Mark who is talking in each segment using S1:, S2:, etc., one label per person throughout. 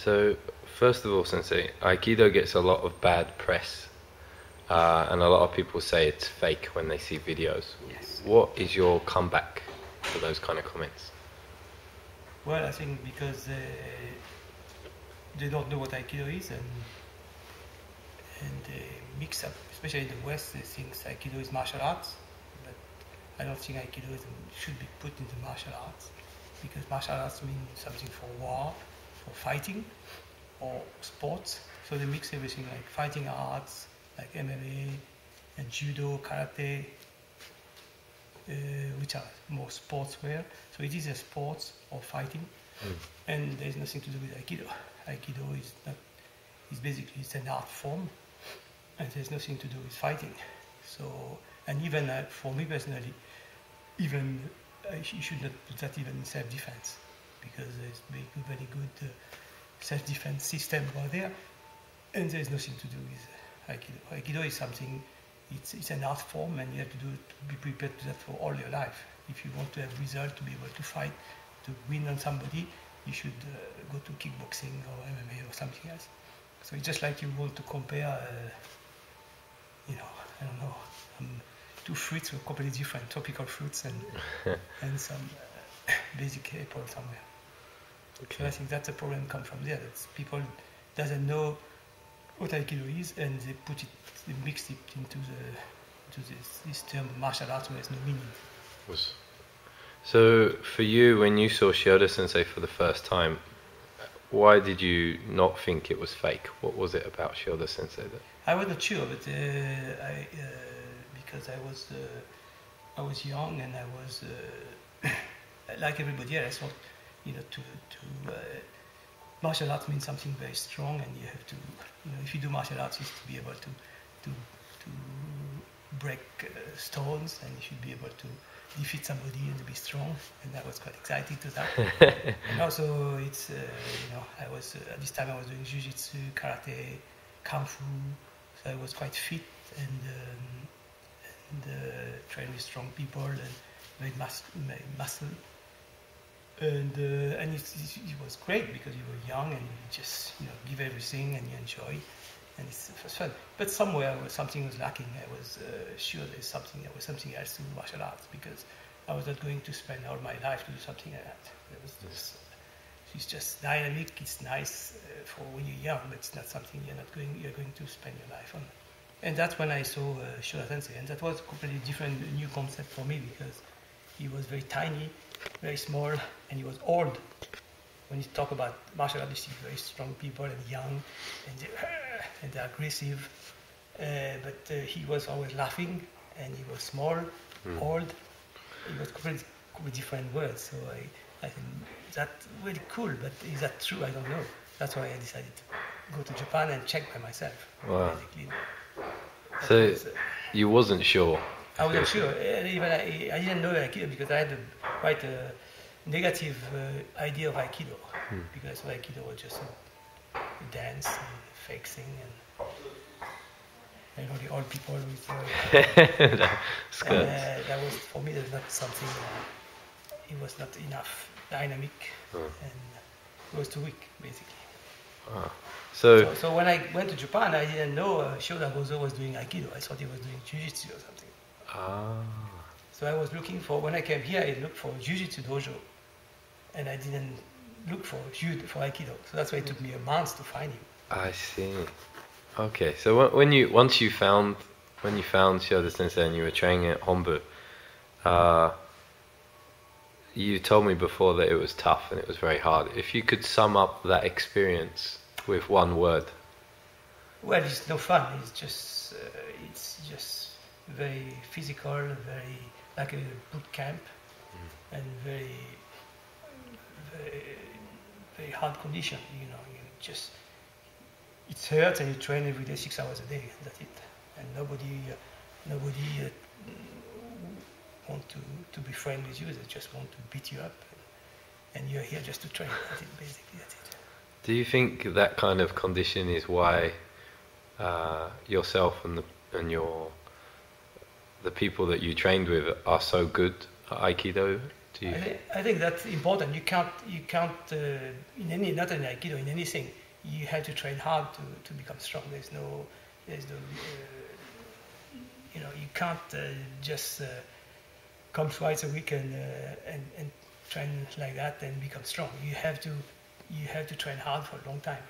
S1: So, first of all, Sensei, Aikido gets a lot of bad press, and a lot of people say it's fake when they see videos.
S2: Yes.
S1: What is your comeback to those kind of comments?
S2: Well, I think because they don't know what Aikido is, and they mix up, especially in the West, they think Aikido is martial arts, but I don't think Aikido should be put into martial arts, because martial arts means something for war, for fighting, or sports. So they mix everything, like fighting arts, like MMA and judo, karate, which are more sportswear. So it is a sports or fighting, and there's nothing to do with Aikido. Aikido is not. It's basically it's an art form, and there's nothing to do with fighting. So, and even for me personally, even you should not put that even in self-defense, because there's very good self-defense system over there, and there's nothing to do with Aikido. Aikido is something. It's an art form, and you have to be prepared to that for all your life. If you want to have result, to be able to fight, to win on somebody, you should go to kickboxing or MMA or something else. So it's just like you want to compare, I don't know, two fruits with completely different tropical fruits and some basic apple somewhere. Okay. So I think that's a problem comes from there. That people doesn't know what Aikido is, and they mix it into this term martial arts where there's no meaning.
S1: So for you, when you saw Shioda Sensei for the first time, why did you not think it was fake? What was it about Shioda Sensei that?
S2: I was not sure, but because I was young, and I was like everybody else. I thought, martial arts means something very strong, and you have to, if you do martial arts, it's to be able to break stones, and you should be able to defeat somebody and to be strong. And I was quite excited to that. And also, it's I was at this time I was doing jiu-jitsu, karate, kung fu, so I was quite fit and trained with strong people and very muscle. And it was great because you were young and you just give everything and you enjoy, and it was fun. But somewhere something was lacking. I was sure there was something else to martial arts, because I was not going to spend all my life to do something like that. It's just dynamic. It's nice for when you're young, but it's not something you're going to spend your life on. And that's when I saw Shioda Sensei, and that was a completely different new concept for me, because he was very tiny, very small, and he was old. When you talk about martial arts, you see very strong people and young, and they're aggressive. But he was always laughing, and he was small, old. It was completely different words. So I think that's really cool. But is that true? I don't know. That's why I decided to go to Japan and check by myself.
S1: Wow.
S2: Basically.
S1: So you wasn't sure?
S2: I wasn't sure. Even I didn't know Aikido, because I had quite a negative idea of Aikido, because Aikido was just a dance and fake thing, and all the old people with that was, for me, that's not something. It was not enough dynamic, and it was too weak, basically. So when I went to Japan, I didn't know Shioda Gozo was doing Aikido. I thought he was doing Jiu-Jitsu or something. So I was looking for, when I came here, I looked for Jiu-Jitsu dojo, and I didn't look for Aikido. So that's why it took me a month to find him.
S1: I see. Okay, so when you found Shioda Sensei and you were training at Hombu, you told me before that it was tough and it was very hard. If you could sum up that experience with one word.
S2: Well, it's no fun. It's just very physical, very like a boot camp, and very, very, very hard condition. You just it hurts, and you train every day 6 hours a day. That's it. And nobody want to be friends with you. They just want to beat you up, and you're here just to train. That's it, basically. That's it.
S1: Do you think that kind of condition is why yourself and the people that you trained with are so good at Aikido? Do you?
S2: I think that's important. You can't in any, not in Aikido, in anything, you have to train hard to become strong. There's no you can't just come twice a week and train like that and become strong. You have to train hard for a long time,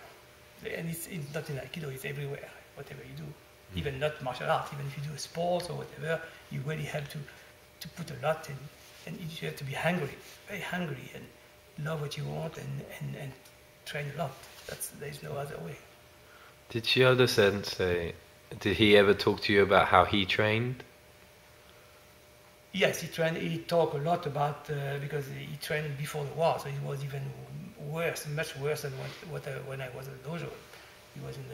S2: and it's not in Aikido. It's everywhere. Whatever you do, even not martial arts, even if you do a sport or whatever, you really have to put a lot in, and you have to be hungry, very hungry, and love what you want and train a lot. There's no other way.
S1: Did Shioda Sensei, did he ever talk to you about how he trained?
S2: Yes, he talked a lot about, because he trained before the war, so it was even worse, much worse than when I was in the dojo. He was in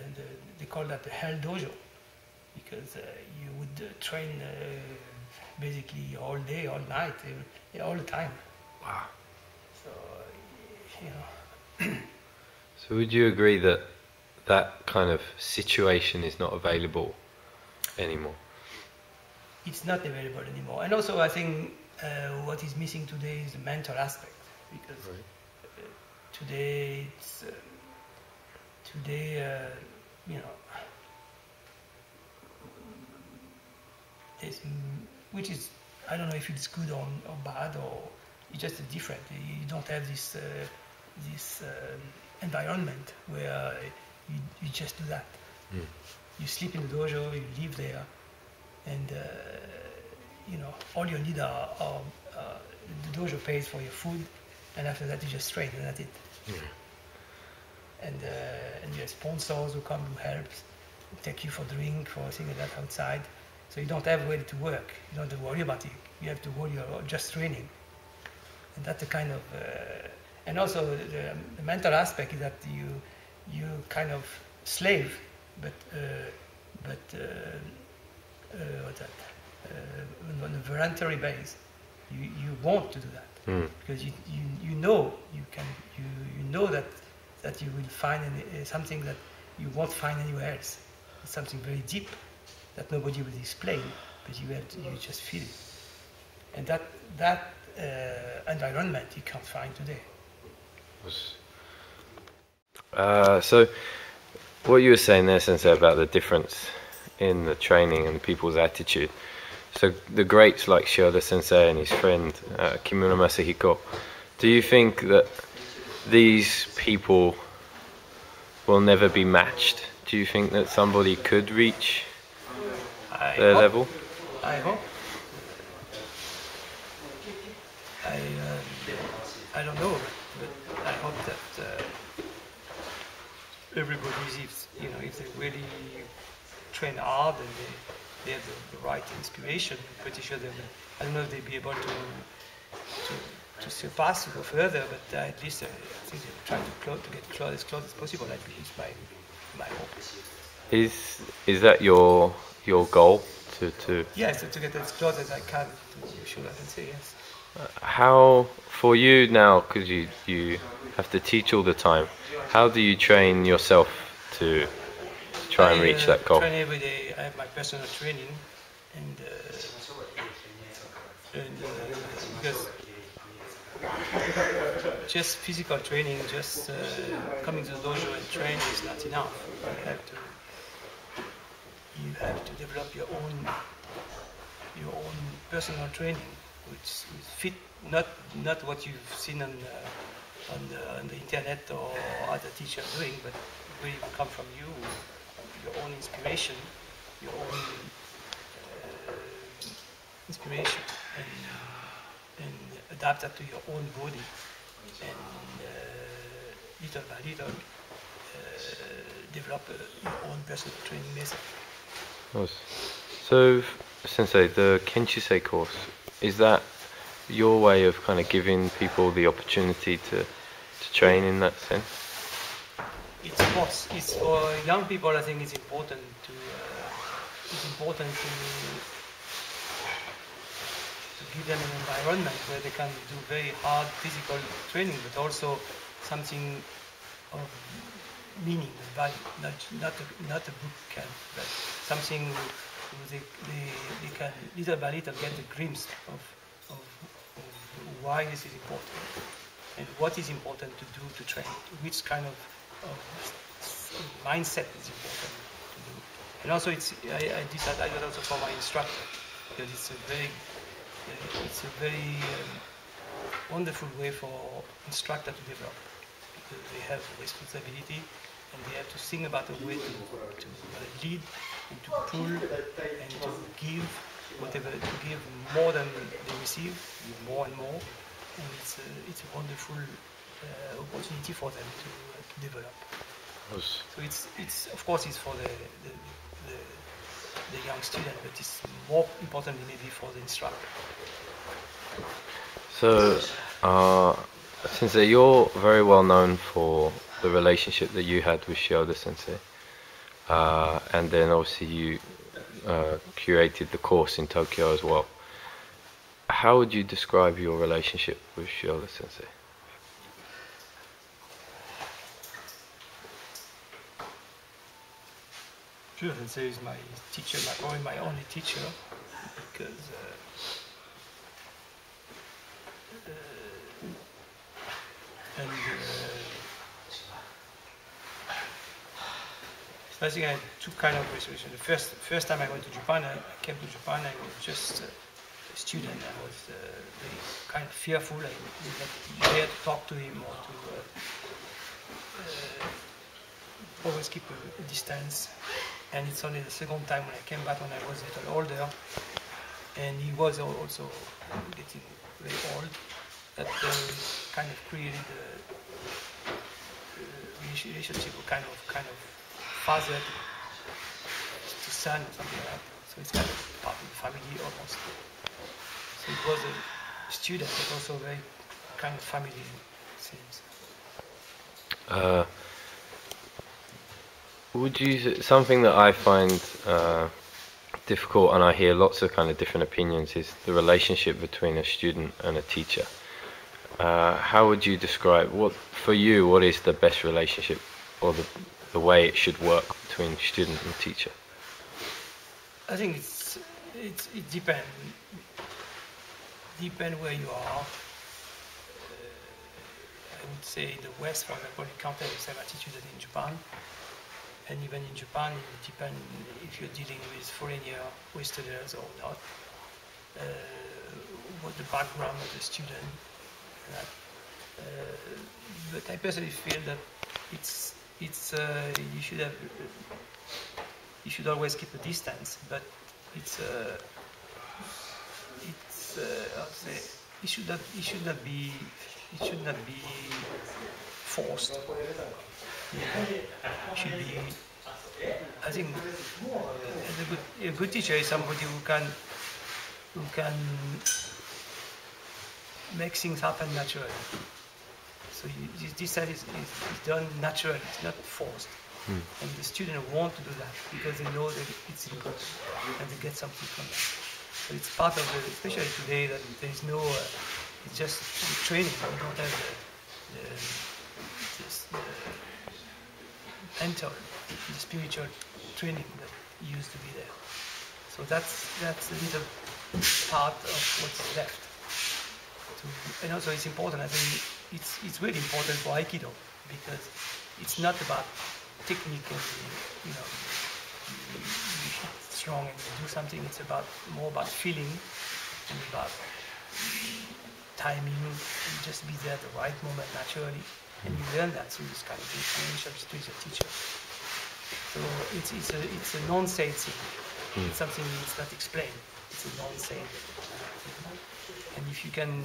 S2: they call that the hell dojo, because you would train basically all day, all night, all the time.
S1: Wow.
S2: So, you know.
S1: So would you agree that that kind of situation is not available anymore?
S2: It's not available anymore. And also I think what is missing today is the mental aspect, because today it's there's, which is, I don't know if it's good or bad, or it's just different. You don't have this environment where you just do that. You sleep in the dojo, you live there, and all you need are the dojo pays for your food, and after that you just train, and that's it. And you have sponsors who come, who help, take you for drink, for things like that outside. So you don't have way to work. You don't have to worry about it. You have to worry about just training. And that's the kind of, and also the mental aspect is that you kind of slave, but what's that? On a voluntary base, you want to do that because you know that you will find something that you won't find anywhere else. It's something very deep that nobody will explain, but you just feel it, and that environment you can't find today.
S1: So what you were saying there, Sensei, about the difference in the training and people's attitude. So the greats like Shioda Sensei and his friend Kimura Masahiko, do you think that these people will never be matched? Do you think that somebody could reach their level?
S2: I hope. I don't know, but I hope that everybody, if they really train hard and they have the right inspiration, I'm pretty sure they will. I don't know if they'll be able to surpass, to go further, but at least I think they'll try to get as close as possible. At least my hope.
S1: Is that your goal to?
S2: Yes, to get as close as I can to Shioda Sensei. Yes.
S1: How, for you now, because you have to teach all the time, how do you train yourself to try and reach that goal?
S2: I train every day. I have my personal training, and because just physical training, just coming to the dojo and train is not enough. You have to develop your own personal training, which fit not what you've seen on the internet or other teachers doing, but really come from you, your own inspiration, your own inspiration, and adapt that to your own body, and little by little develop your own personal training method.
S1: So, Sensei, the Kenshusei course, is that your way of kind of giving people the opportunity to train in that sense?
S2: It's for young people. I think it's important to give them an environment where they can do very hard physical training, but also something of meaning and value, not a boot camp, but something they can little by little get a glimpse of why this is important and what is important to do to train, which kind of mindset is important to do. And also, I did that also for my instructor, because it's a very wonderful way for instructor to develop, because they have responsibility and they have to think about a way to lead and to pull and to give whatever, to give more than they receive, more and more, and it's a wonderful opportunity for them to develop. So it's of course it's for the young student, but it's more important maybe for the instructor.
S1: So, Sensei, you're very well known for the relationship that you had with Shioda Sensei, and then obviously you curated the course in Tokyo as well. How would you describe your relationship with Shioda Sensei?
S2: Shioda Sensei is my teacher, probably my only teacher, because I think I had two kind of resolutions. The first time I went to Japan, I came to Japan, I was just a student. I was very kind of fearful. I didn't dare to talk to him or to always keep a distance. And it's only the second time when I came back when I was a little older, and he was also getting very old, that kind of created a relationship, kind of father to son, something like that. So it's kind of part of the family almost. So it was a student, but also very kind of family, it seems.
S1: Would you, something that I find difficult, and I hear lots of kind of different opinions, is the relationship between a student and a teacher. How would you describe, for you, what is the best relationship, or the way it should work between student and teacher?
S2: I think it depends where you are. I would say in the West, for example, you can't have the same attitude as in Japan. And even in Japan, it depends if you're dealing with foreigner, Westerners or not, what the background of the student. But I personally feel that you should always keep a distance, but it should not be forced. It should be, I think, a good teacher is somebody who can make things happen naturally. So this distance is done naturally, it's not forced. And the students want to do that because they know that it's important and they get something from that. So it's part of the, especially today, that there is no, it's just training. We don't have the mental, the spiritual training that used to be there. So that's a little part of what's left. And also it's important, I think it's really important for Aikido, because it's not about technique and you hit strong and you do something. It's more about feeling and about timing and just be there at the right moment naturally. And you learn that through this kind of relationship with your teacher. So it's a non-saying thing. It's something that's not explained. It's a non-saying. And if you can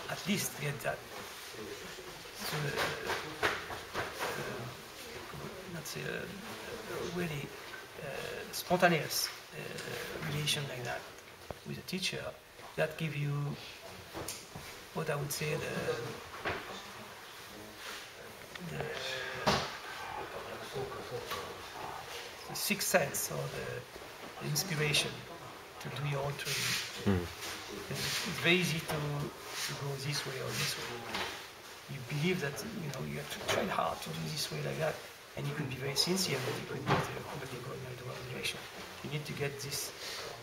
S2: at least get that, let's say, a really spontaneous relation like that with a teacher, that gives you what I would say the sixth sense or the inspiration to do your own training. It's very easy to go this way or this way. You believe that you have to train hard to do this way like that, and you could be very sincere, but you could be completely going in the wrong direction. You need to get this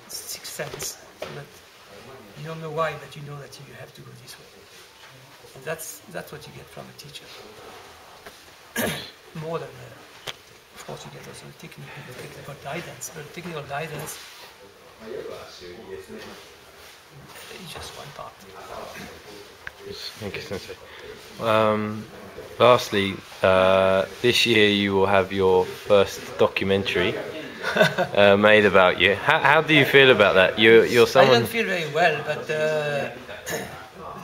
S2: sixth sense so that You don't know why, but you know that you have to go this way. And that's what you get from a teacher. More than, of course, you get also technical guidance. But technical guidance is just one part.
S1: Thank you, Sensei. Lastly, this year you will have your first documentary made about you. How do you feel about that? You're someone.
S2: I don't feel very well, but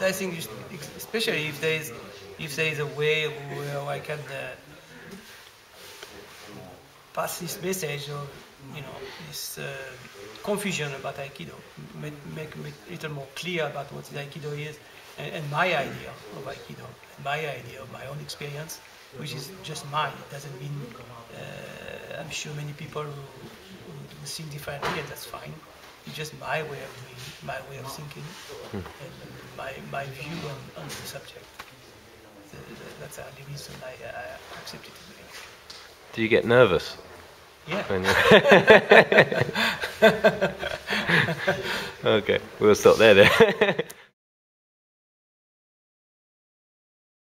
S2: I think, especially if there is a way where I can pass this message of this confusion about Aikido, make it a little more clear about what Aikido is, and my idea of Aikido, my idea of my own experience, which is just mine. It doesn't mean I'm sure many people who think differently, and that's fine. It's just my way of doing, my way of thinking, and my view on the subject. That's the only reason I accepted to do it.
S1: Do you get nervous?
S2: Yeah.
S1: Okay, we'll stop there then.